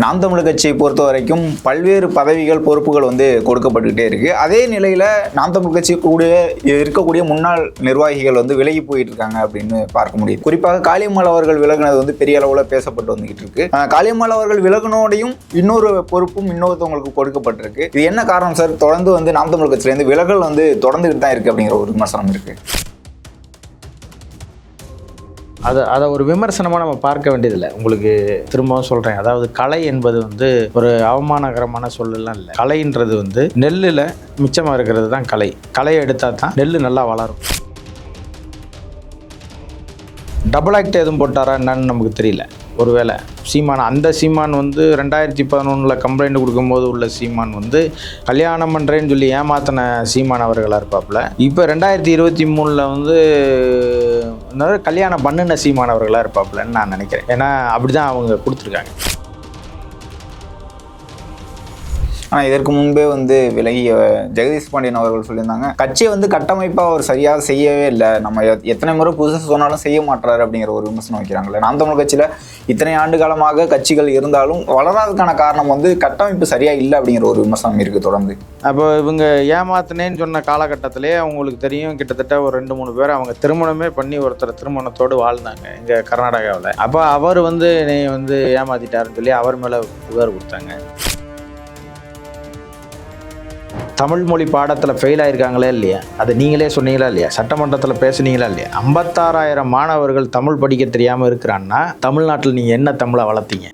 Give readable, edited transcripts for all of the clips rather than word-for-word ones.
நாம் தமிழர் கட்சியை பொறுத்த வரைக்கும் பல்வேறு பதவிகள் பொறுப்புகள் கொடுக்கப்பட்டுக்கிட்டே இருக்கு. அதே நிலையில நாம் தமிழர் கட்சி இருக்கக்கூடிய முன்னாள் நிர்வாகிகள் விலகி போயிட்டு இருக்காங்க அப்படின்னு பார்க்க முடியுது. குறிப்பாக காளியம்மாள் அவர்கள் விலகினது பெரிய அளவுல பேசப்பட்டு வந்துகிட்டு இருக்கு. காளியம்மாள் அவர்கள் விலகினோடையும் இன்னொரு பொறுப்பும் இன்னொருத்தவங்களுக்கு கொடுக்கப்பட்டிருக்கு. இது என்ன காரணம் சார்? தொடர்ந்து நாம் தமிழர் கட்சியில இருந்து விலகல் தொடர்ந்துகிட்டு தான் இருக்கு அப்படிங்கிற ஒரு விமர்சனம் இருக்கு. அதை ஒரு விமர்சனமாக நம்ம பார்க்க வேண்டியதில்லை. உங்களுக்கு திரும்பவும் சொல்கிறேன், அதாவது கலை என்பது ஒரு அவமானகரமான சொல்லலாம் இல்லை. கலைன்றது நெல்லில் மிச்சமாக இருக்கிறது தான் கலை. கலையை எடுத்தால் தான் நெல் நல்லா வளரும். டபுள் ஆக்ட் எதுவும் போட்டாரா என்னன்னு நமக்கு தெரியல. ஒருவேளை சீமான், அந்த சீமான் 2011 கம்ப்ளைண்ட் கொடுக்கும்போது உள்ள சீமான் கல்யாணம் பண்ணுறேன்னு சொல்லி ஏமாத்தின சீமான் அவர்களாக இருப்பாப்புல. இப்போ 2023 கல்யாணம் பண்ணின சீமான் அவர்களாக இருப்பாப்புலன்னு நான் நினைக்கிறேன். ஏன்னா அப்படி தான் அவங்க கொடுத்துருக்காங்க. ஆனால் இதற்கு முன்பே விலகிய ஜெகதீஷ் பாண்டியன் அவர்கள் சொல்லியிருந்தாங்க, கட்சியை கட்டமைப்பாக அவர் சரியாக செய்யவே இல்லை, நம்ம எத்தனை முறை புதுசாக சொன்னாலும் செய்ய மாட்டாரு அப்படிங்கிற ஒரு விமர்சனம் வைக்கிறாங்களே. நாம் தமிழர் கட்சியில் இத்தனை ஆண்டு காலமாக கட்சிகள் இருந்தாலும் வளராததுக்கான காரணம் கட்டமைப்பு சரியாக இல்லை அப்படிங்கிற ஒரு விமர்சனம் இருக்குது தொடர்ந்து. அப்போ இவங்க ஏமாத்தினேன்னு சொன்ன காலகட்டத்திலே அவங்களுக்கு தெரியும், கிட்டத்தட்ட ஒரு 2-3 பேர் அவங்க திருமணமே பண்ணி ஒருத்தர் திருமணத்தோடு வாழ்ந்தாங்க இங்கே கர்நாடகாவில். அப்போ அவர் நீ ஏமாத்திட்டாருன்னு சொல்லி அவர் மேலே புகார் கொடுத்தாங்க. தமிழ் மொழி பாடத்தில் ஃபெயில் ஆகிருக்காங்களே இல்லையா, அது நீங்களே சொன்னீங்களா இல்லையா, சட்டமன்றத்தில் பேசுனீங்களா இல்லையா? 56,000 மாணவர்கள் தமிழ் படிக்க தெரியாமல் இருக்கிறான்னா தமிழ்நாட்டில் நீங்கள் என்ன தமிழை வளர்த்தீங்க?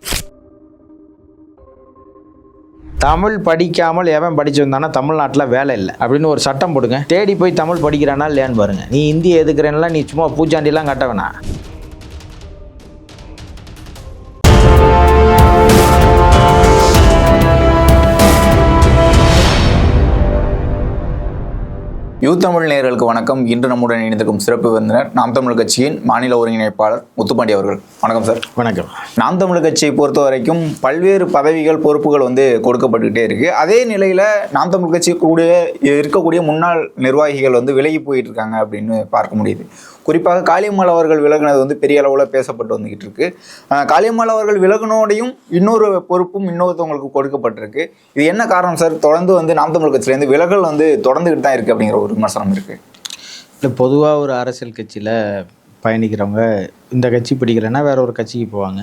தமிழ் படிக்காமல் எவன் படிச்சு வந்தானா தமிழ்நாட்டில் வேலை இல்லை அப்படின்னு ஒரு சட்டம் போடுங்க. தேடி போய் தமிழ் படிக்கிறானா இல்லையான்னு பாருங்க. நீ இந்தி எதுக்குறேன்னா நீ சும்மா பூச்சாண்டிலாம் கட்ட வேணாம். தமிழ் நேயர்களுக்கு வணக்கம். இன்று நம்முடன் இணைந்திருக்கும் சிறப்பு விருந்தினர் நாம் தமிழர் கட்சியின் மாநில ஒருங்கிணைப்பாளர் முத்துப்பாண்டி அவர்கள். வணக்கம் சார். வணக்கம். நாம் தமிழர் கட்சியை பொறுத்த வரைக்கும் பல்வேறு பதவிகள் பொறுப்புகள் கொடுக்கப்பட்டுக்கிட்டே இருக்கு. அதே நிலையில நாம் தமிழர் கட்சி இருக்கக்கூடிய முன்னாள் நிர்வாகிகள் விலகி போயிட்டு இருக்காங்க அப்படின்னு பார்க்க முடியுது. குறிப்பாக காளியம்மாள் அவர்கள் விலகினது பெரிய அளவுல பேசப்பட்டு வந்துகிட்டு இருக்கு. காளியம்மாள் அவர்கள் விலகினோடையும் இன்னொரு பொறுப்பும் இன்னொருத்தவங்களுக்கு கொடுக்கப்பட்டிருக்கு. இது என்ன காரணம் சார்? தொடர்ந்து நாம் தமிழர் கட்சியில இருந்து விலகல் தொடர்ந்துகிட்டு தான் இருக்கு அப்படிங்கிற ஒரு விமர்சனம் இருக்கு. இல்லை, பொதுவாக ஒரு அரசியல் கட்சியில் பயணிக்கிறவங்க இந்த கட்சி பிடிக்கலைன்னா வேற ஒரு கட்சிக்கு போவாங்க.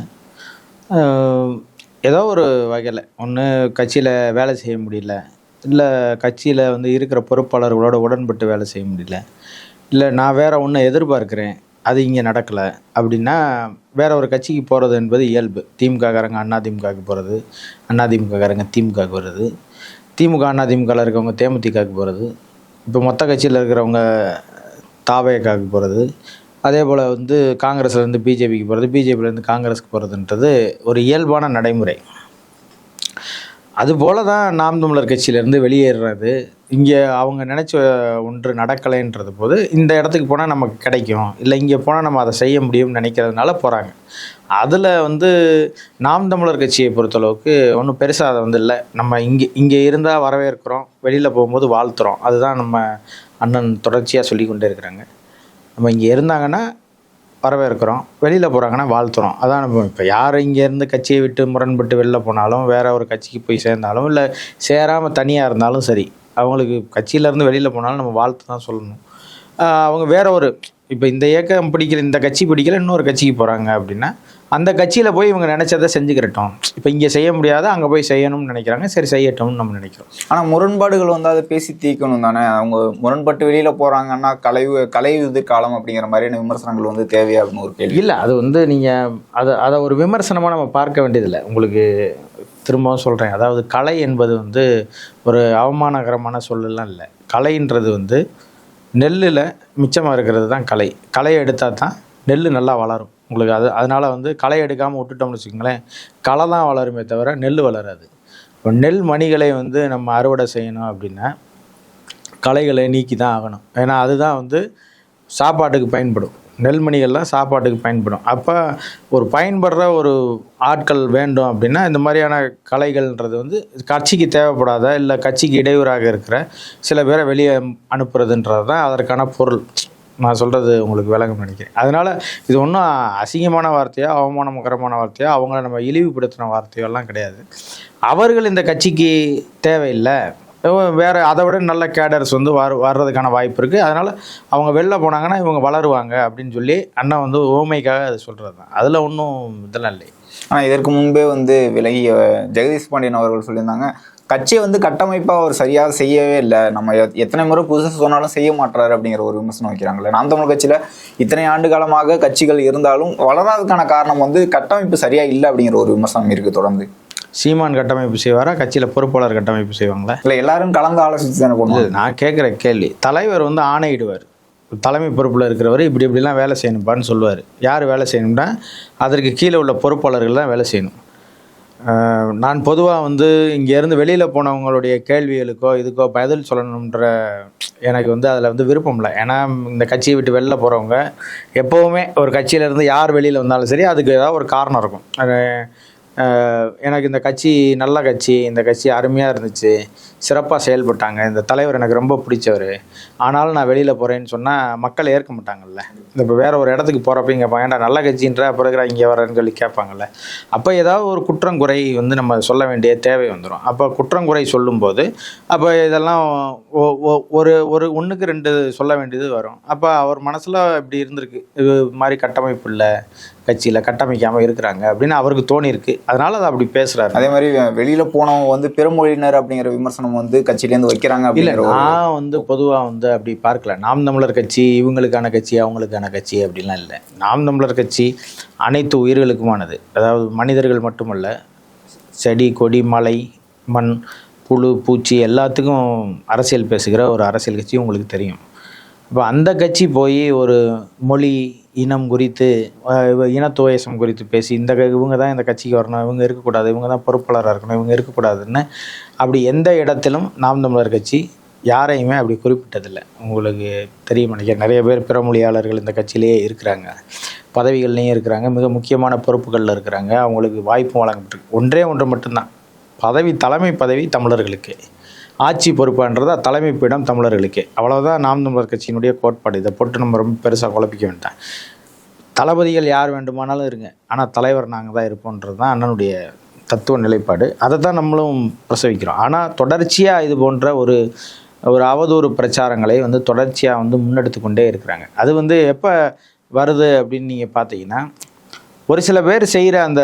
ஏதோ ஒரு வகையில் ஒன்று கட்சியில் வேலை செய்ய முடியல, இல்லை கட்சியில் இருக்கிற பொறுப்பாளர்களோட உடன்பட்டு வேலை செய்ய முடியல, இல்லை நான் வேறு ஒன்று எதிர்பார்க்குறேன் அது இங்கே நடக்கலை அப்படின்னா வேற ஒரு கட்சிக்கு போகிறது என்பது இயல்பு. திமுககாரங்க அதிமுகவுக்கு போகிறது, அதிமுககாரங்க திமுகவுக்கு வர்றது, திமுக அதிமுகவில் இருக்கவங்க தேமுதிகவுக்கு போகிறது, இப்போ மொத்த கட்சியில் இருக்கிறவங்க தாவேக்காவுக்கு போகிறது, அதே போல் காங்கிரஸ்லேருந்து பிஜேபிக்கு போகிறது, பிஜேபியிலேருந்து காங்கிரஸுக்கு போகிறதுன்றது ஒரு இயல்பான நடைமுறை. அதுபோல தான் நாம் தமிழர் கட்சியிலேருந்து வெளியேறுறது. இங்கே அவங்க நினச்ச ஒன்று நடக்கலைன்றது போது இந்த இடத்துக்கு போனால் நமக்கு கிடைக்கும், இல்லை இங்கே போனால் நம்ம அதை செய்ய முடியும்னு நினைக்கிறதுனால போகிறாங்க. அதில் நாம் தமிழர் கட்சியை பொறுத்தளவுக்கு ஒன்றும் பெருசாக அதை இல்லை. நம்ம இங்கே இருந்தால் வரவேற்கிறோம், வெளியில் போகும்போது வாழ்த்துறோம். அதுதான் நம்ம அண்ணன் தொடர்ச்சியாக சொல்லி கொண்டே இருக்கிறாங்க. நம்ம இங்கே இருந்தாங்கன்னா வரவேற்கிறோம், வெளியில் போகிறாங்கன்னா வாழ்த்துறோம். அதான் நம்ம இப்போ யார் இங்கேருந்து கட்சியை விட்டு முரண்பட்டு வெளில போனாலும், வேறு ஒரு கட்சிக்கு போய் சேர்ந்தாலும், இல்லை சேராமல் தனியாக இருந்தாலும் சரி, அவங்களுக்கு கட்சியிலேருந்து வெளியில் போனாலும் நம்ம வாழ்த்து தான் சொல்லணும். அவங்க வேறு ஒரு இப்போ இந்த இயக்கம் பிடிக்கல, இந்த கட்சி பிடிக்கல, இன்னொரு கட்சிக்கு போகிறாங்க அப்படின்னா அந்த கட்சியில் போய் இவங்க நினச்சதை செஞ்சுக்கிறட்டும். இப்போ இங்கே செய்ய முடியாத அங்கே போய் செய்யணும்னு நினைக்கிறாங்க, சரி செய்யட்டும்னு நம்ம நினைக்கிறோம். ஆனால் முரண்பாடுகள் அதை பேசி தீர்க்கணும் தானே. அவங்க முரண்பட்டு வெளியில் போகிறாங்கன்னா கலையுது காலம் அப்படிங்கிற மாதிரியான விமர்சனங்கள் தேவையாகணும் ஒரு கேள்வி. இல்லை, அது நீங்கள் அதை ஒரு விமர்சனமாக நம்ம பார்க்க வேண்டியதில்லை. உங்களுக்கு திரும்பவும் சொல்கிறேன், அதாவது கலை என்பது ஒரு அவமானகரமான சொல்லலாம் இல்லை. கலைன்றது நெல்லில் மிச்சமாக இருக்கிறது தான் கலை. கலையை எடுத்தால் தான் நெல் நல்லா வளரும். உங்களுக்கு அதனால் களை எடுக்காமல் விட்டுட்டோம்னு வச்சுக்கோங்களேன், களை தான் வளருமே தவிர நெல் வளராது. இப்போ நெல் மணிகளை நம்ம அறுவடை செய்யணும் அப்படின்னா களைகளை நீக்கி தான் ஆகணும். ஏன்னா அதுதான் சாப்பாட்டுக்கு பயன்படும். நெல்மணிகள்லாம் சாப்பாட்டுக்கு பயன்படும். அப்போ ஒரு பயன்படுற ஒரு ஆட்கள் வேண்டும் அப்படின்னா இந்த மாதிரியான கலைகள்ன்றது கட்சிக்கு தேவைப்படாத, இல்லை கட்சிக்கு இடையூறாக இருக்கிற சில பேரை வெளியே அனுப்புறதுன்றது தான் அதற்கான பொருள். நான் சொல்கிறது உங்களுக்கு விளங்கும் நினைக்கிறேன். அதனால் இது ஒன்றும் அசிங்கமான வார்த்தையோ அவமானகரமான வார்த்தையோ அவங்கள நம்ம இழிவுபடுத்தின வார்த்தையோ எல்லாம் கிடையாது. அவர்கள் இந்த கட்சிக்கு தேவையில்லை, வேறு அதை விட நல்ல கேடர்ஸ் வந்து வர்றதுக்கான வாய்ப்பு இருக்குது, அதனால் அவங்க வெளில போனாங்கன்னா இவங்க வளருவாங்க அப்படின்னு சொல்லி அண்ணன் வந்து ஓமைக்காக அது சொல்கிறது தான். அதில் ஒன்றும் இதெல்லாம் இல்லை. ஆனால் இதற்கு முன்பே வந்து விலகிய ஜெகதீஷ் பாண்டியன் அவர்கள் சொல்லியிருந்தாங்க, கட்சியை வந்து கட்டமைப்பாக அவர் சரியாக செய்யவே இல்லை, நம்ம எத்தனை முறை புதுசாக சொன்னாலும் செய்ய மாட்டாரு அப்படிங்கிற ஒரு விமர்சனம் வைக்கிறாங்களே. நாம் தமிழ் கட்சியில் இத்தனை ஆண்டு காலமாக கட்சிகள் இருந்தாலும் வளராததுக்கான காரணம் வந்து கட்டமைப்பு சரியாக இல்லை அப்படிங்கிற ஒரு விமர்சனம் இருக்குது தொடர்ந்து. சீமான் கட்டமைப்பு செய்வாரா, கட்சியில் பொறுப்பாளர் கட்டமைப்பு செய்வாங்களா? இல்லை, எல்லாரும் கலந்து ஆலோசித்து தானே பண்ணுவாங்க. நான் கேட்குற கேள்வி, தலைவர் வந்து ஆணையிடுவார், தலைமை பொறுப்பில் இருக்கிறவர் இப்படிலாம் வேலை செய்யணும்ப்பான்னு சொல்லுவார். யார் வேலை செய்யணும்னா அதற்கு கீழே உள்ள பொறுப்பாளர்கள் தான் வேலை செய்யணும். நான் பொதுவாக வந்து இங்கேருந்து வெளியில் போனவங்களுடைய கேள்விகளுக்கோ இதுக்கோ பதில் சொல்லணுன்ற எனக்கு வந்து அதில் வந்து விருப்பம் இல்லை. ஏன்னா இந்த கட்சியை விட்டு வெளில போகிறவங்க எப்போவுமே ஒரு கட்சியிலேருந்து யார் வெளியில் வந்தாலும் சரி அதுக்கு ஏதாவது ஒரு காரணம் இருக்கும். எனக்கு இந்த கட்சி நல்ல கட்சி, இந்த கட்சி அருமையாக இருந்துச்சு, சிறப்பாக செயல்பட்டாங்க, இந்த தலைவர் எனக்கு ரொம்ப பிடிச்சவர், ஆனாலும் நான் வெளியில் போகிறேன்னு சொன்னால் மக்கள் ஏற்க மாட்டாங்கல்ல. இப்போ வேறு ஒரு இடத்துக்கு போகிறப்ப இங்கே ஏன்டா நல்ல கட்சின்ற பிறகு இங்கே வரேன்னு சொல்லி கேட்பாங்கல்ல. அப்போ ஏதாவது ஒரு குற்றங்குறை வந்து நம்ம சொல்ல வேண்டிய தேவை வந்துடும். அப்போ குற்றங்குறை சொல்லும்போது அப்போ இதெல்லாம் ஒரு ஒன்றுக்கு 2 சொல்ல வேண்டியது வரும். அப்போ அவர் மனசில் இப்படி இருந்திருக்கு, இது மாதிரி கட்டமைப்பு இல்லை, கட்சியில் கட்டமைக்காமல் இருக்கிறாங்க அப்படின்னு அவருக்கு தோணியிருக்கு, அதனால அதை அப்படி பேசுகிறாரு. அதே மாதிரி வெளியில் போனவங்க வந்து பிறமொழியினர் அப்படிங்கிற விமர்சனம் வந்து கட்சியிலேருந்து வைக்கிறாங்க. இல்லை, நான் வந்து பொதுவாக வந்து அப்படி பார்க்கல. நாம் தமிழர் கட்சி இவங்களுக்கான கட்சி அவங்களுக்கான கட்சி அப்படிலாம் இல்லை. நாம் தமிழர் கட்சி அனைத்து உயிர்களுக்குமானது. அதாவது மனிதர்கள் மட்டுமல்ல, செடி கொடி மலை மண் புழு பூச்சி எல்லாத்துக்கும் அரசியல் பேசுகிற ஒரு அரசியல் கட்சி உங்களுக்கு தெரியும். இப்போ அந்த கட்சி போய் ஒரு மொழி இனம் குறித்து இனத்துவேசம் குறித்து பேசி இவங்க தான் இந்த கட்சிக்கு வரணும், இவங்க இருக்கக்கூடாது, இவங்க தான் பொறுப்பாளராக இருக்கணும், இவங்க இருக்கக்கூடாதுன்னு அப்படி எந்த இடத்திலும் நாம் தமிழர் கட்சி யாரையுமே அப்படி குறிப்பிட்டதில்லை. உங்களுக்கு தெரியும் நினைக்கிறேன், நிறைய பேர் பிற மொழியாளர்கள் இந்த கட்சியிலேயே இருக்கிறாங்க, பதவிகள்லேயும் இருக்கிறாங்க, மிக முக்கியமான பொறுப்புகளில் இருக்கிறாங்க, அவங்களுக்கு வாய்ப்பும் வழங்கப்பட்டிருக்கு. ஒன்று மட்டும்தான் பதவி, தலைமை பதவி தமிழர்களுக்கு, ஆட்சி பொறுப்புன்றது தலைமை பீடம் தமிழர்களுக்கு. அவ்வளோதான் நாம் தமிழர் கட்சியினுடைய கோட்பாடு. இதை போட்டு நம்ம ரொம்ப பெருசாக குழப்பிக்க வேண்டாம். தளபதிகள் யார் வேண்டுமானாலும் இருங்க, ஆனால் தலைவர் நாங்கள் தான் இருப்போன்றது தான் அண்ணனுடைய தத்துவ நிலைப்பாடு. அதை தான் நம்மளும் பிரசவிக்கிறோம். ஆனால் தொடர்ச்சியாக இது போன்ற ஒரு அவதூறு பிரச்சாரங்களை வந்து தொடர்ச்சியாக வந்து முன்னெடுத்து கொண்டே இருக்கிறாங்க. அது வந்து எப்போ வருது அப்படின்னு நீங்கள் பார்த்தீங்கன்னா, ஒரு சில பேர் செய்கிற அந்த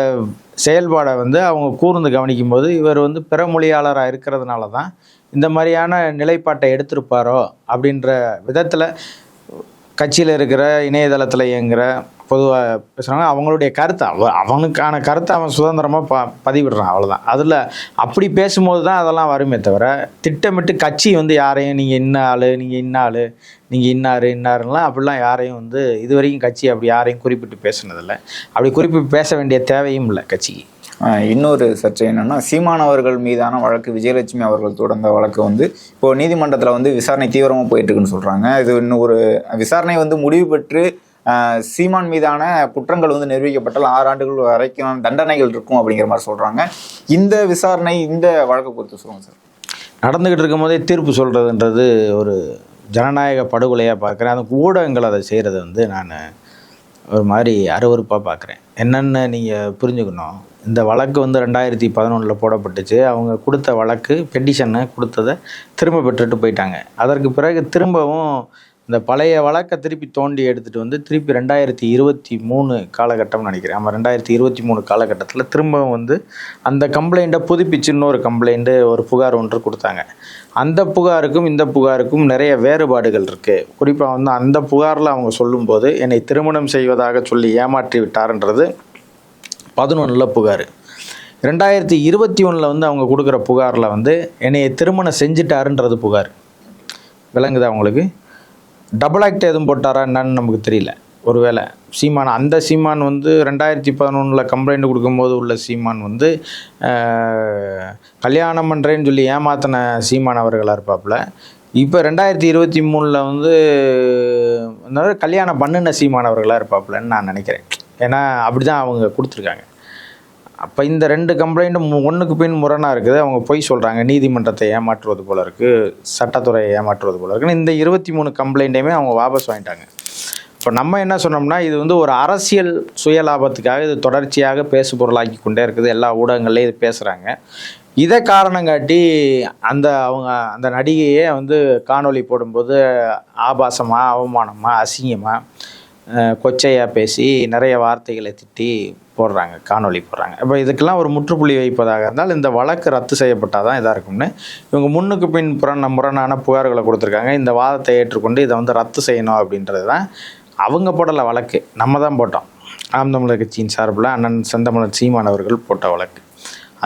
செயல்பாடை வந்து அவங்க கூர்ந்து கவனிக்கும் போது இவர் வந்து பிற மொழியாளராக இருக்கிறதுனால தான் இந்த மாதிரியான நிலைப்பாட்டை எடுத்திருப்பாரோ அப்படின்ற விதத்தில் கட்சியில் இருக்கிற இணையதளத்தில் இயங்குகிற பொதுவாக பேசுகிறாங்க. அவங்களுடைய கருத்தை அவனுக்கான கருத்தை அவன் சுதந்திரமாக பதிவிடுறான், அவ்வளோதான். அதில் அப்படி பேசும்போது தான் அதெல்லாம் வருமே தவிர, திட்டமிட்டு கட்சி வந்து யாரையும் நீங்கள் இன்ன ஆள், நீங்கள் இன்ன ஆள், நீங்கள் இன்னாருலாம் அப்படிலாம் யாரையும் வந்து இது வரைக்கும் கட்சி அப்படி யாரையும் குறிப்பிட்டு பேசுனதில்லை. அப்படி குறிப்பிட்டு பேச வேண்டிய தேவையும் இல்லை கட்சிக்கு. இன்னொரு சர்ச்சை என்னென்னா, சீமான் அவர்கள் மீதான வழக்கு, விஜயலட்சுமி அவர்கள் தொடர்ந்த வழக்கு வந்து இப்போது நீதிமன்றத்தில் வந்து விசாரணை தீவிரமாக போயிட்டுருக்குன்னு சொல்கிறாங்க. இது இன்னும் ஒரு விசாரணை வந்து முடிவு பெற்று சீமான் மீதான குற்றங்கள் வந்து நிரூபிக்கப்பட்டால் 6 ஆண்டுகள் வரைக்கும் தண்டனைகள் இருக்கும் அப்படிங்கிற மாதிரி சொல்கிறாங்க. இந்த விசாரணை, இந்த வழக்கு குறித்து சொல்லுங்கள் சார். நடந்துக்கிட்டு இருக்கும் போதே தீர்ப்பு சொல்கிறதுன்றது ஒரு ஜனநாயக படுகொலையாக பார்க்குறேன். அந்த ஊடகங்கள் அதை செய்கிறத வந்து நான் ஒரு மாதிரி அருவருப்பாக பார்க்குறேன். என்னென்னு நீங்கள் புரிஞ்சுக்கணும். இந்த வழக்கு வந்து 2011 போடப்பட்டுச்சு. அவங்க கொடுத்த வழக்கு பெட்டிஷனை கொடுத்ததை திரும்ப பெற்றுட்டு போயிட்டாங்க. அதற்கு பிறகு திரும்பவும் இந்த பழைய வழக்கை திருப்பி தோண்டி எடுத்துகிட்டு வந்து திருப்பி 2023 காலகட்டம் நினைக்கிறேன். ஆமாம், 2023 காலகட்டத்தில் திரும்பவும் வந்து அந்த கம்ப்ளைண்ட்டை புதுப்பிச்சு இன்னொரு கம்ப்ளைண்ட்டு, ஒரு புகார் ஒன்று கொடுத்தாங்க. அந்த புகாருக்கும் இந்த புகாருக்கும் நிறைய வேறுபாடுகள் இருக்குது. குறிப்பாக வந்து அந்த புகாரில் அவங்க சொல்லும்போது என்னை திருமணம் செய்வதாக சொல்லி ஏமாற்றி விட்டார்ன்றது 2011 புகார். 2021 வந்து அவங்க கொடுக்குற புகாரில் வந்து என்னை திருமணம் செஞ்சுட்டாருன்றது புகார். விளங்குதா அவங்களுக்கு? டபுள் ஆக்ட் எதுவும் போட்டாரா என்னன்னு நமக்கு தெரியல. ஒருவேளை சீமான், அந்த சீமான் வந்து 2011 கம்ப்ளைண்ட் கொடுக்கும்போது உள்ள சீமான் வந்து கல்யாணம் பண்ணுறேன்னு சொல்லி ஏமாத்தின சீமான் அவர்களாக இருப்பாப்புல. இப்போ 2023 வந்து கல்யாணம் பண்ணின சீமான் அவர்களாக இருப்பாப்புலன்னு நான் நினைக்கிறேன். ஏன்னா அப்படி தான் அவங்க கொடுத்துருக்காங்க. அப்போ இந்த 2 கம்ப்ளைண்ட்டும் ஒன்றுக்கு பின் முரணாக இருக்குது. அவங்க பொய் சொல்கிறாங்க, நீதிமன்றத்தை ஏமாற்றுவது போல் இருக்குது, சட்டத்துறையை ஏமாற்றுவது போல் இருக்குன்னு இந்த 23 கம்ப்ளைண்ட்டையுமே அவங்க வாபஸ் வாங்கிட்டாங்க. இப்போ நம்ம என்ன சொன்னோம்னா, இது வந்து ஒரு அரசியல் சுயலாபத்துக்காக இது தொடர்ச்சியாக பேசு பொருளாக்கி கொண்டே இருக்குது. எல்லா ஊடகங்கள்லேயும் இது பேசுகிறாங்க. இதை காரணம் காட்டி அந்த நடிகையே வந்து காணொளி போடும்போது ஆபாசமாக, அவமானமாக, அசிங்கமாக, கொச்சையாக பேசி நிறைய வார்த்தைகளை திட்டி போடுறாங்க, காணொளி போடுறாங்க. இப்போ இதுக்கெல்லாம் ஒரு முற்றுப்புள்ளி வைப்பதாக இருந்தால் இந்த வழக்கு ரத்து செய்யப்பட்டால் தான் இதாக இருக்கும்னு இவங்க முன்னுக்கு பின் முரணான புகார்களை கொடுத்துருக்காங்க. இந்த வாதத்தை ஏற்றுக்கொண்டு இதை வந்து ரத்து செய்யணும் அப்படின்றது தான் அவங்க போடலை வழக்கு, நம்ம தான் போட்டோம். நாம் தமிழர் கட்சியின் சார்பில் அண்ணன் செந்தமிழன் சீமான் அவர்கள் போட்ட வழக்கு.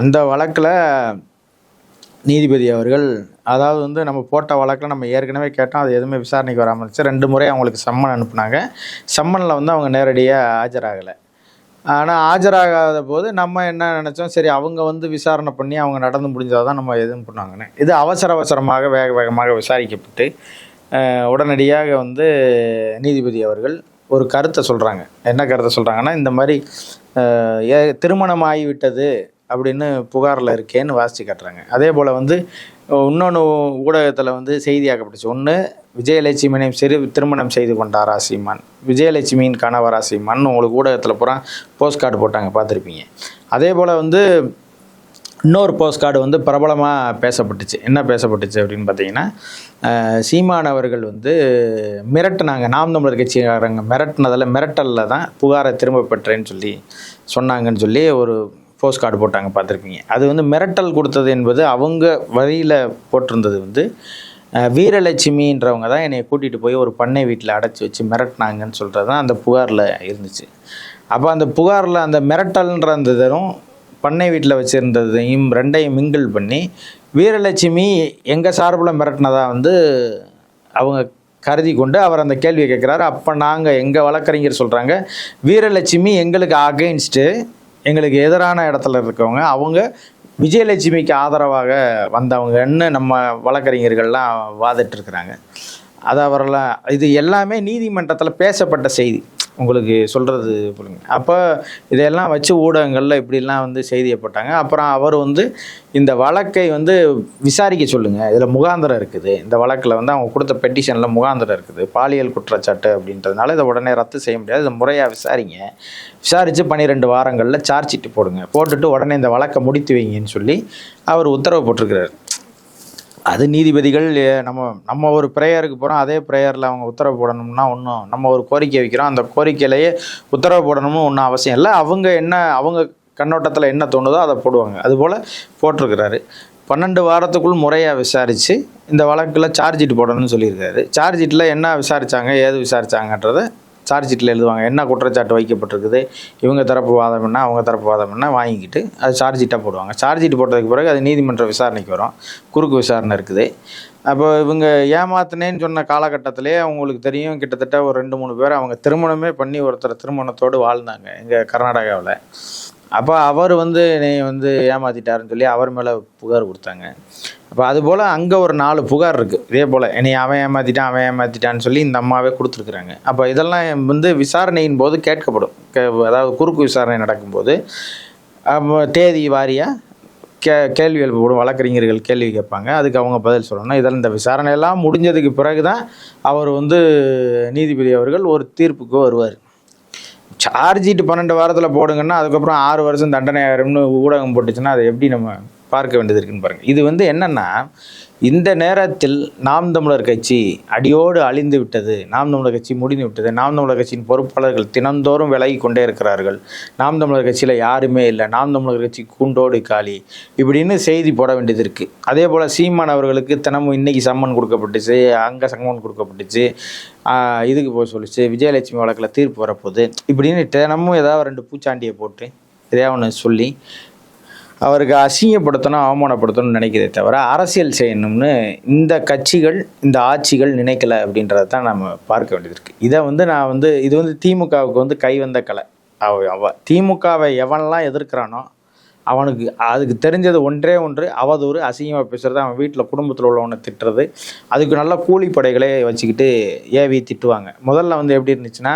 அந்த வழக்கில் நீதிபதி அவர்கள், அதாவது வந்து நம்ம போட்ட வழக்கில் நம்ம ஏற்கனவே கேட்டோம், அது எதுவுமே விசாரணைக்கு வராமல் இருந்துச்சு. 2 முறை அவங்களுக்கு சம்மன் அனுப்புனாங்க. சம்மனில் வந்து அவங்க நேரடியாக ஆஜராகலை. ஆனால் ஆஜராகாத போது நம்ம என்ன நினச்சோம், சரி அவங்க வந்து விசாரணை பண்ணி அவங்க நடந்து முடிஞ்சால் தான் நம்ம எதுவும் பண்ணுவாங்கன்னு. இது அவசரமாக வேகமாக விசாரிக்கப்பட்டு உடனடியாக வந்து நீதிபதி அவர்கள் ஒரு கருத்தை சொல்கிறாங்க. என்ன கருத்தை சொல்கிறாங்கன்னா, இந்த மாதிரி திருமணம் ஆகிவிட்டது அப்படின்னு புகாரில் இருக்கேன்னு வாசித்து காட்டுறாங்க. அதே போல் வந்து இன்னொன்று ஊடகத்தில் வந்து செய்தியாக்கப்பட்டுச்சு. ஒன்று, விஜயலட்சுமியை திருமணம் செய்து கொண்டாரா சீமான், விஜயலட்சுமியின் கணவரா சீமான் உங்களுக்கு ஊடகத்தில் பூரா போஸ்ட் கார்டு போட்டாங்க, பார்த்துருப்பீங்க. அதே போல் வந்து இன்னொரு போஸ்ட் கார்டு வந்து பிரபலமாக பேசப்பட்டுச்சு. என்ன பேசப்பட்டுச்சு அப்படின்னு பார்த்தீங்கன்னா, சீமான் அவர்கள் வந்து மிரட்டினாங்க, நாம் தமிழர் கட்சிக்காரங்க மிரட்டலில் தான் புகாரை திரும்ப பெற்றேன்னு சொல்லி சொன்னாங்கன்னு சொல்லி ஒரு போஸ்ட் கார்டு போட்டாங்க, பார்த்துருப்பீங்க. அது வந்து மிரட்டல் கொடுத்தது என்பது அவங்க வழியில் போட்டிருந்தது வந்து வீரலட்சுமின்றவங்க தான் என்னை கூட்டிகிட்டு போய் ஒரு பண்ணை வீட்டில் அடைச்சி வச்சு மிரட்டினாங்கன்னு சொல்கிறது தான் அந்த புகாரில் இருந்துச்சு. அப்போ அந்த புகாரில் அந்த மிரட்டல்ன்ற அந்த தரும் பண்ணை வீட்டில் வச்சுருந்ததையும் ரெண்டையும் மிங்கிள் பண்ணி வீரலட்சுமி எங்கள் சார்பில் மிரட்டினதாக வந்து அவங்க கருதி கொண்டு அவர் அந்த கேள்வியை கேட்குறாரு. அப்போ நாங்கள் எங்கள் வழக்கறிஞர் சொல்கிறாங்க, வீரலட்சுமி எங்களுக்கு அகெயின்ஸ்ட்டு, எங்களுக்கு எதிரான இடத்துல இருக்கவங்க, அவங்க விஜயலட்சுமிக்கு ஆதரவாக வந்தவங்கன்னு நம்ம வழக்கறிஞர்கள்லாம் வாதிட்டுருக்குறாங்க. அது அவரெல்லாம் இது எல்லாமே நீதிமன்றத்தில் பேசப்பட்ட செய்தி, உங்களுக்கு சொல்கிறது புரியுங்க. அப்போ இதையெல்லாம் வச்சு ஊடகங்களில் இப்படிலாம் வந்து செய்தியை போட்டாங்க. அப்புறம் அவர் வந்து இந்த வழக்கை வந்து விசாரிக்க சொல்லுங்கள், இதில் முகாந்திரம் இருக்குது, இந்த வழக்கில் வந்து அவங்க கொடுத்த பெட்டிஷனில் முகாந்திரம் இருக்குது, பாலியல் குற்றச்சாட்டு அப்படின்றதுனால இதை உடனே ரத்து செய்ய முடியாது, இதை முறையாக விசாரித்து 12 வாரங்களில் சார்ஜ் ஷீட்டு போட்டுட்டு உடனே இந்த வழக்கை முடித்து வைங்கன்னு சொல்லி அவர் உத்தரவு போட்டிருக்கிறார். அது நீதிபதிகள் நம்ம ஒரு ப்ரேயருக்கு போகிறோம், அதே ப்ரேயரில் அவங்க உத்தரவு போடணும்னா ஒன்றும், நம்ம ஒரு கோரிக்கை வைக்கிறோம், அந்த கோரிக்கையிலேயே உத்தரவு போடணும்னு ஒன்றும் அவசியம் இல்லை. அவங்க கண்ணோட்டத்தில் என்ன தோணுதோ அதை போடுவாங்க. அதுபோல் போட்டிருக்கிறாரு. 12 வாரத்துக்குள் முறையாக விசாரித்து இந்த வழக்கில் சார்ஜ் ஷீட் போடணும்னு சொல்லியிருக்காரு. சார்ஜ் ஷீட்டில் என்ன விசாரித்தாங்க, ஏது விசாரித்தாங்கன்றதை சார்ஜ் ஷீட்டில் எழுதுவாங்க. என்ன குற்றச்சாட்டு வைக்கப்பட்டிருக்குது, இவங்க தரப்பு வாதம் என்ன, அவங்க தரப்பு வாதம் என்ன வாங்கிக்கிட்டு அது சார்ஜ் ஷீட்டாக போடுவாங்க. சார்ஜ் ஷீட் போட்டதுக்கு பிறகு அது நீதிமன்ற விசாரணைக்கு வரும், குறுக்கு விசாரணை இருக்குது. அப்போ இவங்க ஏமாத்தினேன்னு சொன்ன காலகட்டத்திலே அவங்களுக்கு தெரியும், கிட்டத்தட்ட ஒரு 2-3 பேர் அவங்க திருமணமே பண்ணி ஒருத்தர் திருமணத்தோடு வாழ்ந்தாங்க எங்கள் கர்நாடகாவில். அப்போ அவர் வந்து என்னை வந்து ஏமாற்றிட்டாருன்னு சொல்லி அவர் மேலே புகார் கொடுத்தாங்க. அப்போ அதுபோல் அங்கே ஒரு 4 புகார் இருக்குது. இதே போல் என்னை அவன் ஏமாற்றிட்டான்னு சொல்லி இந்த அம்மாவே கொடுத்துருக்குறாங்க. அப்போ இதெல்லாம் வந்து விசாரணையின் போது கேட்கப்படும். அதாவது குறுக்கு விசாரணை நடக்கும்போது தேதி வாரியாக கேள்வி எழுப்பப்படும், வழக்கறிஞர்கள் கேள்வி கேட்பாங்க, அதுக்கு அவங்க பதில் சொல்லணும். இதில் இந்த விசாரணையெல்லாம் முடிஞ்சதுக்கு பிறகு தான் அவர் வந்து நீதிபதி அவர்கள் ஒரு தீர்ப்புக்கு வருவார். சார்ஜ் ஷீட் 12 வாரத்தில் போடுங்கன்னா அதுக்கப்புறம் 6 வருஷம் தண்டனை ஆயிரும்னு ஊடகம் போட்டுச்சுன்னா அதை எப்படி நம்ம பார்க்க வேண்டியது இருக்குன்னு பாருங்கள். இது வந்து என்னென்னா, இந்த நேரத்தில் நாம் தமிழர் கட்சி அடியோடு அழிந்து விட்டது, நாம் தமிழர் கட்சி முடிந்து விட்டது, நாம் தமிழர் கட்சியின் பொறுப்பாளர்கள் தினந்தோறும் விலகி கொண்டே இருக்கிறார்கள், நாம் தமிழர் கட்சியில் யாருமே இல்லை, நாம் தமிழர் கட்சி கூண்டோடு காலி இப்படின்னு செய்தி போட வேண்டியது இருக்குது. அதே போல் சீமான் அவர்களுக்கு தினமும் இன்றைக்கி சம்மன் கொடுக்கப்பட்டுச்சு, அங்கே சம்மன் கொடுக்கப்பட்டுச்சு, இதுக்கு போய் சொல்லிச்சு, விஜயலட்சுமி வழக்கில் தீர்ப்பு வரப்போகுது, இப்படின்னு தினமும் ஏதாவது 2 பூச்சாண்டியை போட்டு எதையா ஒன்று சொல்லி அவருக்கு அசிங்கப்படுத்தணும், அவமானப்படுத்தணும்னு நினைக்கிறதே தவிர அரசியல் செய்யணும்னு இந்த கட்சிகள், இந்த ஆட்சிகள் நினைக்கலை அப்படின்றத தான் நம்ம பார்க்க வேண்டியது இருக்குது. இதை வந்து நான் வந்து இது வந்து திமுகவுக்கு வந்து கை வந்த கலை. திமுகவை எவனெல்லாம் எதிர்க்கிறானோ அவனுக்கு அதுக்கு தெரிஞ்சது ஒன்றே ஒன்று, அவதூறு, அசிங்கமாக பேசுகிறது, அவன் வீட்டில் குடும்பத்தில் உள்ளவனை திட்டுறது, அதுக்கு நல்ல கூலிப்படைகளே வச்சுக்கிட்டு ஏவி திட்டுவாங்க. முதல்ல வந்து எப்படி இருந்துச்சுன்னா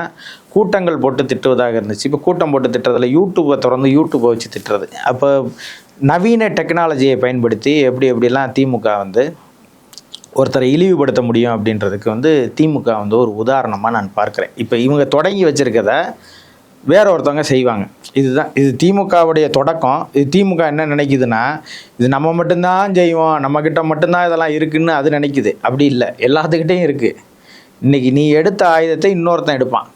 கூட்டங்கள் போட்டு திட்டுவதாக இருந்துச்சு. இப்போ கூட்டம் போட்டு திட்டுறதில்ல, யூடியூப்பை யூடியூப்பை வச்சு திட்டுறது. அப்போ நவீன டெக்னாலஜியை பயன்படுத்தி எப்படிலாம் திமுக வந்து ஒருத்தரை இழிவுபடுத்த முடியும் அப்படின்றதுக்கு வந்து திமுக வந்து ஒரு உதாரணமாக நான் பார்க்குறேன். இப்போ இவங்க தொடங்கி வச்சுருக்கத வேற ஒருத்தவங்க செய்வாங்க. இது திமுகவுடைய தொடக்கம். இது திமுக என்ன நினைக்குதுன்னா, இது நம்ம மட்டும்தான் செய்வோம், நம்மக்கிட்ட மட்டும்தான் இதெல்லாம் இருக்குதுன்னு அது நினைக்குது. அப்படி இல்லை, எல்லாத்துக்கிட்டையும் இருக்குது. இன்றைக்கி நீ எடுத்த ஆயுதத்தை இன்னொருத்தன் எடுப்பான்.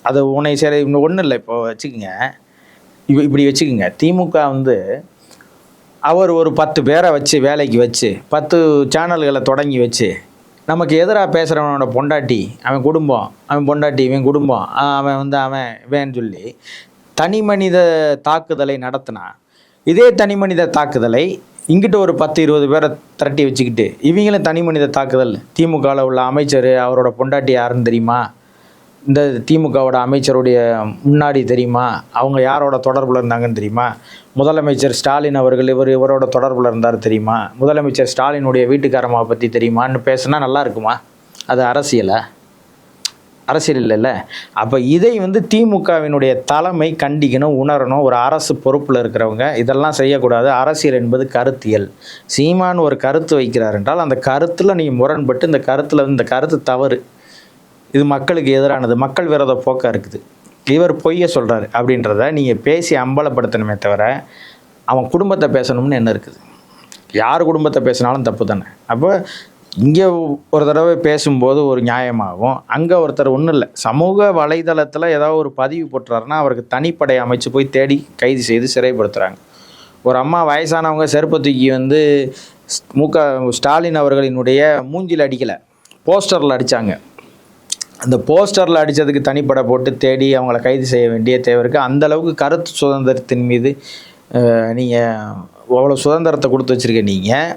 அது உன்னை சரி இன்னும் ஒன்றும் இல்லை. இப்போ வச்சுக்கோங்க, இப்படி வச்சுக்கோங்க, திமுக வந்து அவர் ஒரு 10 பேரை வச்சு வேலைக்கு வச்சு 10 சேனல்களை தொடங்கி வச்சு நமக்கு எதிராக பேசுகிறவனோட பொண்டாட்டி, அவன் குடும்பம், அவன் பொண்டாட்டி, இவன் குடும்பம், அவன் வந்து அவன் வேன்னு சொல்லி தனி மனித தாக்குதலை நடத்தினா, இதே தனி மனித தாக்குதலை இங்கிட்ட ஒரு 10-20 பேரை திரட்டி வச்சுக்கிட்டு இவங்களும் தனி மனித தாக்குதல், திமுகவில் உள்ள அமைச்சர் அவரோட பொண்டாட்டி யாருன்னு தெரியுமா, இந்த திமுகவோட அமைச்சருடைய முன்னாடி தெரியுமா, அவங்க யாரோட தொடர்பில் இருந்தாங்கன்னு தெரியுமா, முதலமைச்சர் ஸ்டாலின் அவர்கள் இவரோட தொடர்பில் இருந்தார் தெரியுமா, முதலமைச்சர் ஸ்டாலினுடைய வீட்டுக்காரம்மாவை பற்றி தெரியுமான்னு பேசுனா நல்லா இருக்குமா? அது அரசியல் இல்லைல்ல. அப்போ இதை வந்து திமுகவினுடைய தலைமை கண்டிக்கணும், உணரணும். ஒரு அரசு பொறுப்பில் இருக்கிறவங்க இதெல்லாம் செய்யக்கூடாது. அரசியல் என்பது கருத்தியல். சீமான் ஒரு கருத்து வைக்கிறார் என்றால் அந்த கருத்தில் நீங்கள் முரண்பட்டு இந்த கருத்து தவறு, இது மக்களுக்கு எதிரானது, மக்கள் விரோத போக்காக இருக்குது, இவர் பொய்யை சொல்கிறாரு அப்படின்றத நீங்கள் பேசி அம்பலப்படுத்தணுமே தவிர அவன் குடும்பத்தை பேசணும்னு என்ன இருக்குது? யார் குடும்பத்தை பேசினாலும் தப்பு தானே. அப்போ இங்கே ஒரு தடவை பேசும்போது ஒரு நியாயமாகும், அங்கே ஒருத்தர் ஒன்றும் இல்லை, சமூக வலைதளத்தில் ஏதாவது ஒரு பதிவு போட்டுறாருன்னா அவருக்கு தனிப்படை அமைச்சு போய் தேடி கைது செய்து சிறைப்படுத்துகிறாங்க. ஒரு அம்மா வயசானவங்க செருப்பு தூக்கி வந்து ஸ்டாலின் அவர்களினுடைய மூஞ்சில் அடிக்கலை, போஸ்டரில் அடித்தாங்க. அந்த போஸ்டரில் அடித்ததுக்கு தனிப்படை போட்டு தேடி அவங்கள கைது செய்ய வேண்டிய தேவை இருக்குது. அந்தளவுக்கு கருத்து சுதந்திரத்தின் மீது நீங்கள் அவ்வளோ சுதந்திரத்தை கொடுத்து வச்சுருக்க நீங்கள்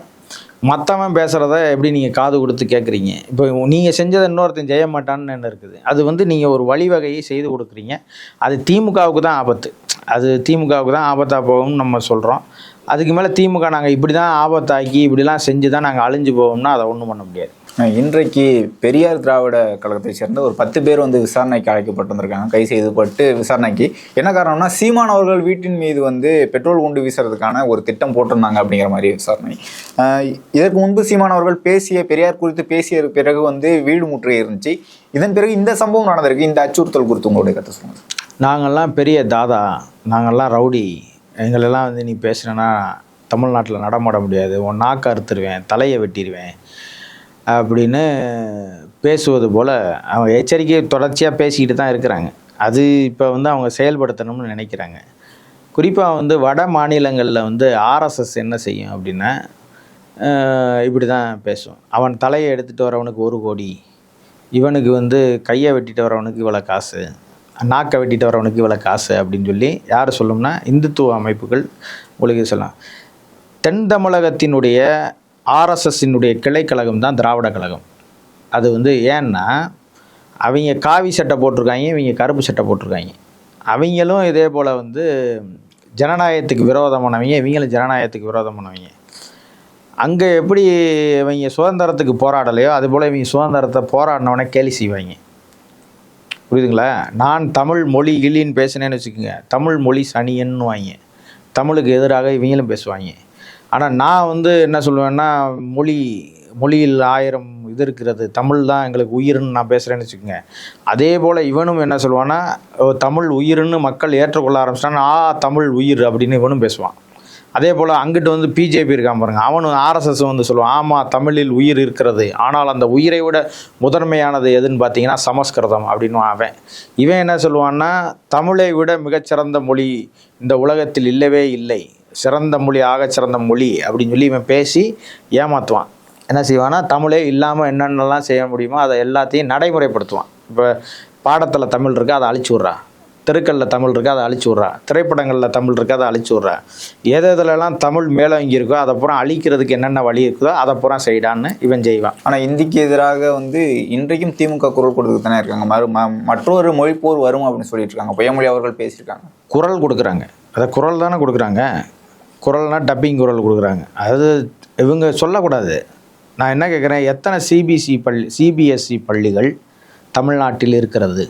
மற்றவன் பேசுகிறத எப்படி நீங்கள் காது கொடுத்து கேட்குறீங்க? இப்போ நீங்கள் செஞ்சதை இன்னொருத்தன் செய்ய மாட்டான்னு என்ன இருக்குது? அது வந்து நீங்கள் ஒரு வழிவகையை செய்து கொடுக்குறீங்க. அது திமுகவுக்கு தான் ஆபத்து. அது திமுகவுக்கு தான் ஆபத்தாக போகும்னு நம்ம சொல்கிறோம். அதுக்கு மேலே திமுக நாங்கள் இப்படி தான் ஆபத்தாக்கி இப்படிலாம் செஞ்சு தான் நாங்கள் அழிஞ்சு போவோம்னா அதை ஒன்றும் பண்ண முடியாது. இன்றைக்கு பெரியார் திராவிட கழகத்தை சேர்ந்த ஒரு 10 பேர் வந்து விசாரணைக்கு அழைக்கப்பட்டு வந்திருக்காங்க, கைது செய்யப்பட்டு விசாரணைக்கு. என்ன காரணம்னா, சீமான் அவர்கள் வீட்டின் மீது வந்து பெட்ரோல் குண்டு வீசுறதுக்கான ஒரு திட்டம் போட்டிருந்தாங்க அப்படிங்கிற மாதிரி விசாரணை. இதற்கு முன்பு சீமான் அவர்கள் பெரியார் குறித்து பேசிய பிறகு வந்து வீடு முற்றுகை இருந்துச்சு. இதன் பிறகு இந்த சம்பவம் நடந்திருக்கு. இந்த அச்சுறுத்தல் குறித்து உங்களுடைய கருத்து சொல்லுங்கள். நாங்கள்லாம் பெரிய தாதா, நாங்கள்லாம் ரவுடி, எங்களெல்லாம் வந்து நீ பேசுனேன்னா தமிழ்நாட்டில் நடமாட முடியாது, உன் நாக்கு அறுத்துருவேன், தலையை வெட்டிடுவேன் அப்படின்னு பேசுவது போல் அவங்க எச்சரிக்கையை தொடர்ச்சியாக பேசிக்கிட்டு தான் இருக்கிறாங்க. அது இப்போ வந்து அவங்க செயல்படுத்தணும்னு நினைக்கிறாங்க. குறிப்பாக வந்து வட மாநிலங்களில் வந்து ஆர்எஸ்எஸ் என்ன செய்யும் அப்படின்னா, இப்படி தான் பேசும். அவன் தலையை எடுத்துகிட்டு வரவனுக்கு 1 கோடி, இவனுக்கு வந்து கையை வெட்டிட்டு வரவனுக்கு இவ்வளோ காசு, நாக்கை வெட்டிட்டு வரவனுக்கு இவ்வளோ காசு அப்படின்னு சொல்லி யார் சொல்லும்னா இந்துத்துவ அமைப்புகள் உங்களுக்கு சொல்லலாம். தென் தமிழகத்தினுடைய ஆர்எஸ்எஸ்ஸினுடைய கிளைக்கழகம் தான் திராவிட கழகம். அது வந்து ஏன்னா அவங்க காவி சட்டை போட்டிருக்காங்க, இவங்க கருப்பு சட்டை போட்டிருக்காங்க. அவங்களும் இதே போல் வந்து ஜனநாயகத்துக்கு விரோதமானவங்க, இவங்களும் ஜனநாயகத்துக்கு விரோதமானவங்க. அங்கே எப்படி இவங்க சுதந்திரத்துக்கு போராடலையோ அதுபோல் இவங்க சுதந்திரத்தை போராடினவனே கேலி செய்வாங்க. புரியுதுங்களா? நான் தமிழ் மொழி கிளின்னு பேசினேன்னு வச்சுக்கோங்க, தமிழ் மொழி சனியன்னு வாங்க, தமிழுக்கு எதிராக இவங்களும் பேசுவாங்க. ஆனால் நான் வந்து என்ன சொல்லுவேன்னா, மொழியில் 1000 இது இருக்கிறது, தமிழ் தான் எங்களுக்கு உயிர்னு நான் பேசுகிறேன்னு வச்சுக்கோங்க. அதே போல் இவனும் என்ன சொல்லுவான்னா, தமிழ் உயிர்னு மக்கள் ஏற்றுக்கொள்ள ஆரம்பிச்சிட்டான்னா தமிழ் உயிர் அப்படின்னு இவனும் பேசுவான். அதே போல் அங்கிட்டு வந்து பிஜேபி இருக்கான் பாருங்க, அவனும் ஆர்எஸ்எஸ் வந்து சொல்லுவான், ஆமாம் தமிழில் உயிர் இருக்கிறது, ஆனால் அந்த உயிரை விட முதன்மையானது எதுன்னு பார்த்தீங்கன்னா சமஸ்கிருதம் அப்படின்னு இவன் என்ன சொல்லுவான்னா, தமிழை விட மிகச்சிறந்த மொழி இந்த உலகத்தில் இல்லவே இல்லை, சிறந்த மொழி ஆகச்சிறந்த மொழி அப்படின்னு சொல்லி இவன் பேசி ஏமாற்றுவான். என்ன செய்வான்னா, தமிழே இல்லாமல் என்னென்னலாம் செய்ய முடியுமோ அதை எல்லாத்தையும் நடைமுறைப்படுத்துவான். இப்போ பாடத்தில் தமிழ் இருக்குது, அதை அழிச்சு விட்றா, தெருக்களில் தமிழ் இருக்குது, அதை அழிச்சு விட்றா, திரைப்படங்களில் தமிழ் இருக்குது, அதை அழிச்சு விட்றா, எதெல்லாம் தமிழ் மேலே இங்கே இருக்கோ அதை பூரா அழிக்கிறதுக்கு என்னென்ன வழி இருக்குதோ அதை பூரா செய்டான்னு இவன் செய்வான். ஆனால் இந்திக்கு எதிராக வந்து இன்றைக்கும் திமுக குரல் கொடுத்துட்டு தானே இருக்காங்க. மற்றொரு மொழிப்போர் வரும் அப்படின்னு சொல்லிட்டு இருக்காங்க. பொய்யாமொழி அவர்கள் பேசியிருக்காங்க. குரல் கொடுக்குறாங்க, அதை குரல் தானே கொடுக்குறாங்க. குரல்னா டப்பிங் குரல் கொடுக்குறாங்க. அது இவங்க சொல்லக்கூடாது. நான் என்ன கேட்குறேன், எத்தனை சிபிஎஸ்சி பள்ளிகள் தமிழ்நாட்டில் இருக்கிறது,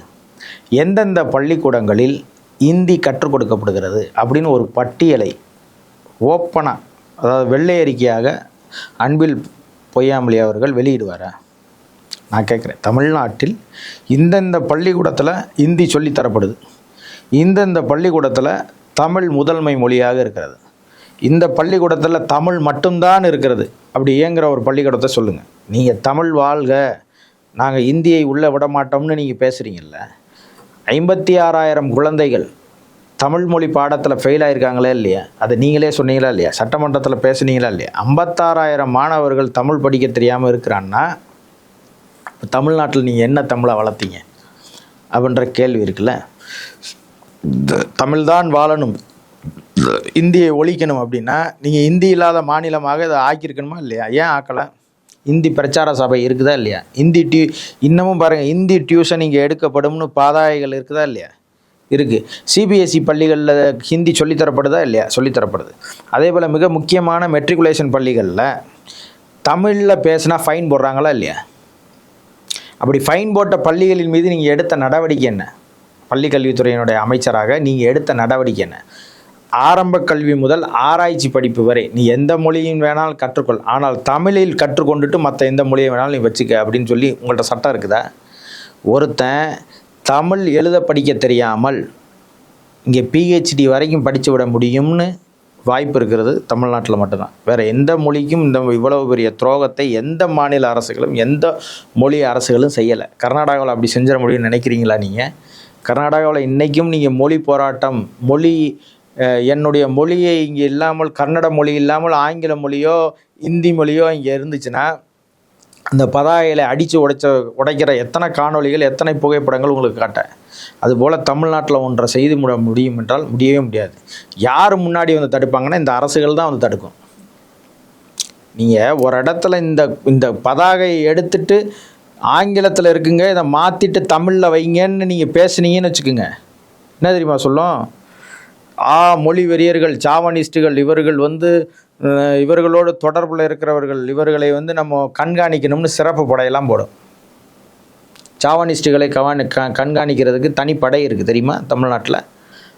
எந்தெந்த பள்ளிக்கூடங்களில் இந்தி கற்றுக் கொடுக்கப்படுகிறது அப்படின்னு ஒரு பட்டியலை ஓப்பனாக, அதாவது வெள்ளை அறிக்கையாக அன்பில் பொய்யாமொழி அவர்கள் வெளியிடுவாரா? நான் கேட்குறேன். தமிழ்நாட்டில் இந்தந்த பள்ளிக்கூடத்தில் இந்தி சொல்லித் தரப்படுது, இந்தந்த பள்ளிக்கூடத்தில் தமிழ் முதன்மை மொழியாக இருக்கிறது, இந்த பள்ளிக்கூடத்தில் தமிழ் மட்டும்தான் இருக்கிறது, அப்படி இயங்குகிற ஒரு பள்ளிக்கூடத்தை சொல்லுங்கள். நீங்கள் தமிழ் வாழ்க, நாங்கள் இந்தியை உள்ளே விட மாட்டோம்னு நீங்கள் பேசுகிறீங்கல்ல. 56,000 குழந்தைகள் தமிழ் மொழி பாடத்தில் ஃபெயில் ஆகிருக்காங்களே இல்லையா? அதை நீங்களே சொன்னீங்களா இல்லையா? சட்டமன்றத்தில் பேசுனீங்களா இல்லையா? 56,000 மாணவர்கள் தமிழ் படிக்க தெரியாமல் இருக்கிறான்னா இப்போ தமிழ்நாட்டில் நீங்கள் என்ன தமிழை வளர்த்தீங்க அப்படின்ற கேள்வி இருக்குல்ல. தமிழ்தான் வாழணும், இந்தியை ஒழிக்கணும் அப்படின்னா நீங்கள் இந்தி இல்லாத மாநிலமாக இதை ஆக்கியிருக்கணுமா இல்லையா? ஏன் ஆக்கலை? இந்தி பிரச்சார சபை இருக்குதா இல்லையா? இன்னமும் பாருங்கள், இந்தி டியூஷன் இங்கே எடுக்கப்படும்னு பாதாயிகள் இருக்குதா இல்லையா? இருக்குது. சிபிஎஸ்சி பள்ளிகளில் ஹிந்தி சொல்லித்தரப்படுதா இல்லையா? சொல்லித்தரப்படுது. அதே போல் மிக முக்கியமான மெட்ரிகுலேஷன் பள்ளிகளில் தமிழில் பேசினா ஃபைன் போடுறாங்களா இல்லையா? அப்படி ஃபைன் போட்ட பள்ளிகளின் மீது நீங்கள் எடுத்த நடவடிக்கை என்ன? பள்ளி கல்வித்துறையினுடைய அமைச்சராக நீங்கள் எடுத்த நடவடிக்கை என்ன? ஆரம்ப கல்வி முதல் ஆராய்ச்சி படிப்பு வரை நீ எந்த மொழியும் வேணாலும் கற்றுக்கொள், ஆனால் தமிழில் கற்றுக்கொண்டுட்டு மற்ற எந்த மொழியை வேணாலும் நீ வச்சுக்க அப்படின்னு சொல்லி உங்கள்கிட்ட சட்டம் இருக்குதா? ஒருத்தன் தமிழ் எழுத படிக்க தெரியாமல் இங்கே பிஹெச்டி வரைக்கும் படித்து விட முடியும்னு வாய்ப்பு இருக்கிறது தமிழ்நாட்டில் மட்டும்தான். வேறு எந்த மொழிக்கும் இந்த இவ்வளவு பெரிய துரோகத்தை எந்த மாநில அரசுகளும் எந்த மொழி அரசுகளும் செய்யலை. கர்நாடகாவில் அப்படி செஞ்சிட முடியும்னு நினைக்கிறீங்களா நீங்கள்? கர்நாடகாவில் இன்றைக்கும் நீங்கள் மொழி போராட்டம், என்னுடைய மொழியை இங்கே இல்லாமல், கன்னட மொழி இல்லாமல் ஆங்கில மொழியோ இந்தி மொழியோ இங்கே இருந்துச்சுன்னா அந்த பதாகைகளை அடித்து உடைக்கிற எத்தனை காணொளிகள், எத்தனை புகைப்படங்கள் உங்களுக்கு காட்ட. அதுபோல் தமிழ்நாட்டில் ஒன்றை செய்து முடியும் என்றால் முடியவே முடியாது. யார் முன்னாடி வந்து தடுப்பாங்கன்னா இந்த அரசுகள் தான் வந்து தடுக்கும். நீங்கள் ஒரு இடத்துல இந்த பதாகையை எடுத்துட்டு ஆங்கிலத்தில் இருக்குங்க, இதை மாற்றிட்டு தமிழில் வைங்கன்னு நீங்கள் பேசுனீங்கன்னு வச்சுக்கோங்க, என்ன தெரியுமா சொல்லும்? மொழி வெறியர்கள், சாவனிஸ்டுகள், இவர்கள் வந்து இவர்களோடு தொடர்பில் இருக்கிறவர்கள், இவர்களை வந்து நம்ம கண்காணிக்கணும்னு சிறப்பு படையெல்லாம் போடும். சாவனிஸ்டுகளை கண்காணிக்கிறதுக்கு தனிப்படை இருக்குது தெரியுமா தமிழ்நாட்டில்?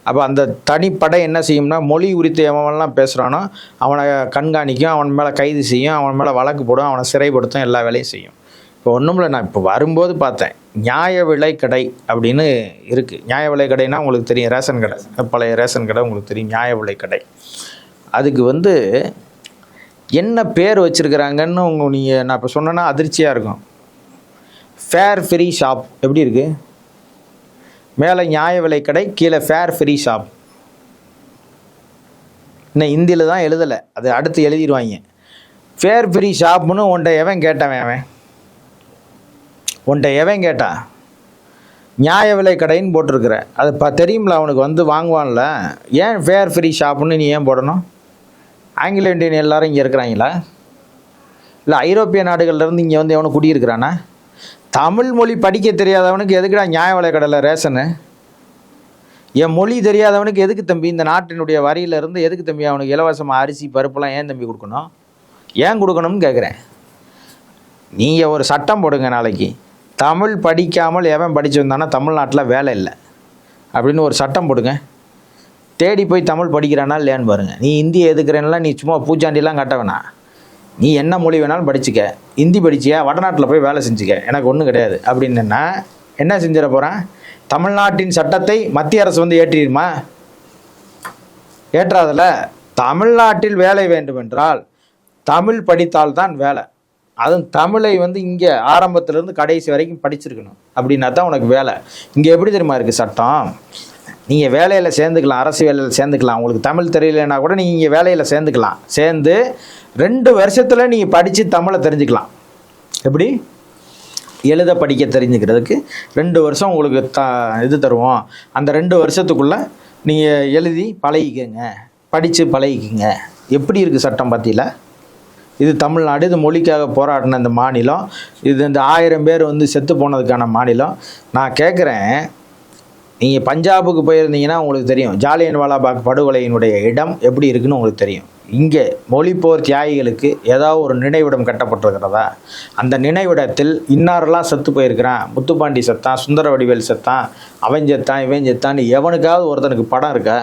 அப்போ அந்த தனிப்படை என்ன செய்யும்னா, மொழி உரித்து எவன்லாம் பேசுகிறானோ அவனை கண்காணிக்கும், அவன் மேலே கைது செய்யும், அவன் மேலே வழக்கு போடும், அவனை சிறைப்படுத்தும், எல்லா வேலையும் செய்யும். இப்போ ஒன்றுமில்ல, நான் இப்போ வரும்போது பார்த்தேன், நியாய விலை கடை அப்படின்னு இருக்குது. நியாய விலை கடைனா உங்களுக்கு தெரியும், ரேஷன் கடை, பழைய ரேஷன் கடை உங்களுக்கு தெரியும், நியாய விலை கடை. அதுக்கு வந்து என்ன பேர் வச்சுருக்கிறாங்கன்னு நீங்கள் நான் இப்போ சொன்னேன்னா அதிர்ச்சியாக இருக்கும். ஃபேர் ஃப்ரீ ஷாப் எப்படி இருக்குது? மேலே நியாய விலை கடை, கீழே ஃபேர் ஃப்ரீ ஷாப். இன்னும் ஹிந்தியில் தான் எழுதலை, அது அடுத்து எழுதிடுவாங்க. ஃபேர் ஃப்ரீ ஷாப்னு உன்ட்ட எவன் கேட்டவன்? உன்ட்ட எவன் கேட்டா? நியாய விலை கடைன்னு போட்டிருக்கிற, அது தெரியும்ல, அவனுக்கு வந்து வாங்குவான்ல. ஏன் ஃபேர் ஃப்ரீ ஷாப்புன்னு நீ ஏன் போடணும்? ஆங்கிலோ இண்டியன் எல்லோரும் இங்கே இருக்கிறாங்களா? இல்லை ஐரோப்பிய நாடுகள்லேருந்து இங்கே வந்து எவனும் குடியிருக்கிறானா? தமிழ் மொழி படிக்க தெரியாதவனுக்கு எதுக்குடா நியாய விலை கடையில் ரேஷனு? என் மொழி தெரியாதவனுக்கு எதுக்கு தம்பி இந்த நாட்டினுடைய வரியிலேருந்து எதுக்கு தம்பி அவனுக்கு இலவசமாக அரிசி பருப்புலாம் ஏன் தம்பி கொடுக்கணும்? ஏன் கொடுக்கணும்னு கேட்குறேன். நீங்கள் ஒரு சட்டம் போடுங்க நாளைக்கு, தமிழ் படிக்காமல் எவன் படித்து வந்தானா தமிழ்நாட்டில் வேலை இல்லை அப்படின்னு ஒரு சட்டம் போடுங்க. தேடி போய் தமிழ் படிக்கிறானா இல்லையான்னு பாருங்கள். நீ இந்தியை எதுக்குறேன்னா நீ சும்மா பூச்சாண்டிலாம் கட்ட வேணாம். நீ என்ன மொழி வேணாலும் படிச்சுக்க, ஹிந்தி படிச்சியா வடநாட்டில் போய் வேலை செஞ்சுக்க, எனக்கு ஒன்றும் கிடையாது அப்படின்னா என்ன செஞ்சிட போகிறேன்? தமிழ்நாட்டின் சட்டத்தை மத்திய அரசு வந்து ஏற்றிடுமா? ஏற்றாதில்ல. தமிழ்நாட்டில் வேலை வேண்டுமென்றால் தமிழ் படித்தால்தான் வேலை. அதுவும் தமிழை வந்து இங்கே ஆரம்பத்திலேருந்து கடைசி வரைக்கும் படிச்சிருக்கணும், அப்படின்னா தான் உனக்கு வேலை. இங்கே எப்படி தெரியுமா இருக்குது சட்டம்? நீங்கள் வேலையில் சேர்ந்துக்கலாம், அரசு வேலையில் சேர்ந்துக்கலாம். உங்களுக்கு தமிழ் தெரியலன்னா கூட நீங்கள் இங்கே வேலையில் சேர்ந்துக்கலாம். சேர்ந்து 2 வருஷத்தில் நீங்கள் படித்து தமிழை தெரிஞ்சுக்கலாம். எப்படி? எழுத படிக்க தெரிஞ்சுக்கிறதுக்கு 2 வருஷம் உங்களுக்கு இது தருவோம். அந்த 2 வருஷத்துக்குள்ளே நீங்கள் எழுதி பழகிக்கங்க, படித்து பழகிக்கங்க. எப்படி இருக்குது சட்டம் பார்த்தீங்களா? இது தமிழ்நாடு, இது மொழிக்காக போராடின இந்த மாநிலம், இது இந்த 1000 பேர் வந்து செத்து போனதுக்கான மாநிலம். நான் கேட்குறேன், நீங்கள் பஞ்சாபுக்கு போயிருந்தீங்கன்னா உங்களுக்கு தெரியும் ஜாலியன் வாலாபாக் படுகொலையினுடைய இடம் எப்படி இருக்குன்னு உங்களுக்கு தெரியும். இங்கே மொழிப்போர் தியாகிகளுக்கு ஏதாவது ஒரு நினைவிடம் கட்டப்பட்டிருக்கிறதா? அந்த நினைவிடத்தில் இன்னாரெல்லாம் செத்து போயிருக்கிறான், முத்துப்பாண்டி செத்தான், சுந்தரவடிவேல் செத்தான், அவன் செத்தான், இவன் செத்தான்னு எவனுக்காவது ஒருத்தனுக்கு படம் இருக்கா?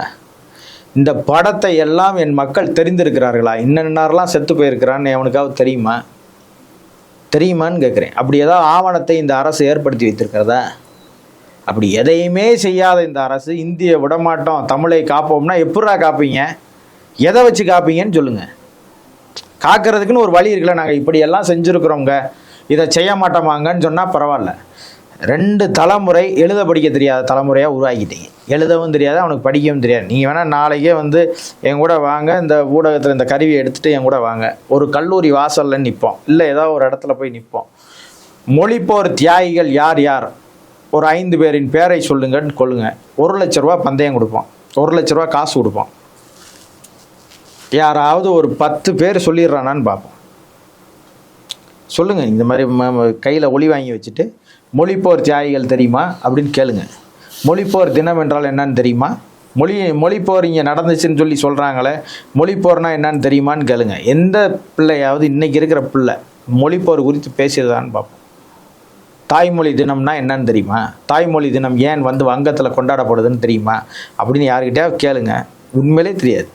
இந்த படத்தை எல்லாம் என் மக்கள் தெரிந்திருக்கிறார்களா? இன்னென்னாரெல்லாம் செத்து போயிருக்கிறான்னு எவனுக்காவது தெரியுமா? தெரியுமான்னு கேட்குறேன். அப்படி ஏதாவது ஆவணத்தை இந்த அரசு ஏற்படுத்தி வைத்திருக்கிறதா? அப்படி எதையுமே செய்யாத இந்த அரசு இந்திய விடமாட்டோம், தமிழை காப்போம்னா எப்படா காப்பீங்க? எதை வச்சு காப்பீங்கன்னு சொல்லுங்கள். காக்கிறதுக்குன்னு ஒரு வழி இருக்குல்ல. நாங்கள் இப்படியெல்லாம் செஞ்சுருக்குறோங்க, இதை செய்ய மாட்டோமாங்கன்னு சொன்னால் பரவாயில்ல. 2 தலைமுறை எழுத படிக்க தெரியாத தலைமுறையாக உருவாக்கிட்டீங்க. எழுதவும் தெரியாது, அவனுக்கு படிக்கவும் தெரியாது. நீங்கள் வேணால் நாளைக்கே வந்து என் கூட வாங்க, இந்த ஊடகத்தில் இந்த கருவியை எடுத்துகிட்டு என் கூட வாங்க, ஒரு கல்லூரி வாசலில் நிற்போம், இல்லை ஏதோ ஒரு இடத்துல போய் நிற்போம். மொழிப்போர் தியாகிகள் யார் யார், ஒரு 5 பேரின் பேரை சொல்லுங்கன்னு கொள்ளுங்க. 1 லட்ச ரூபா பந்தயம் கொடுப்போம், 1 லட்ச ரூபா காசு கொடுப்போம். யாராவது ஒரு 10 பேர் சொல்லிடுறானான்னு பார்ப்போம். சொல்லுங்கள். இந்த மாதிரி கையில் ஒளி வாங்கி வச்சுட்டு மொழிப்போர் தியாகிகள் தெரியுமா அப்படின்னு கேளுங்க. மொழிப்போர் தினம் என்றால் என்னன்னு தெரியுமா? மொழிப்போர் இங்கே நடந்துச்சுன்னு சொல்லி சொல்கிறாங்களே, மொழிப்போர்னா என்னன்னு தெரியுமான்னு கேளுங்க. எந்த பிள்ளையாவது இன்றைக்கி இருக்கிற பிள்ளை மொழிப்போர் குறித்து பேசியதான்னு பார்ப்போம். தாய்மொழி தினம்னா என்னன்னு தெரியுமா? தாய்மொழி தினம் ஏன் வந்து வங்கத்தில் கொண்டாடப்படுதுன்னு தெரியுமா அப்படின்னு யாருக்கிட்டே கேளுங்க. உண்மையிலே தெரியாது.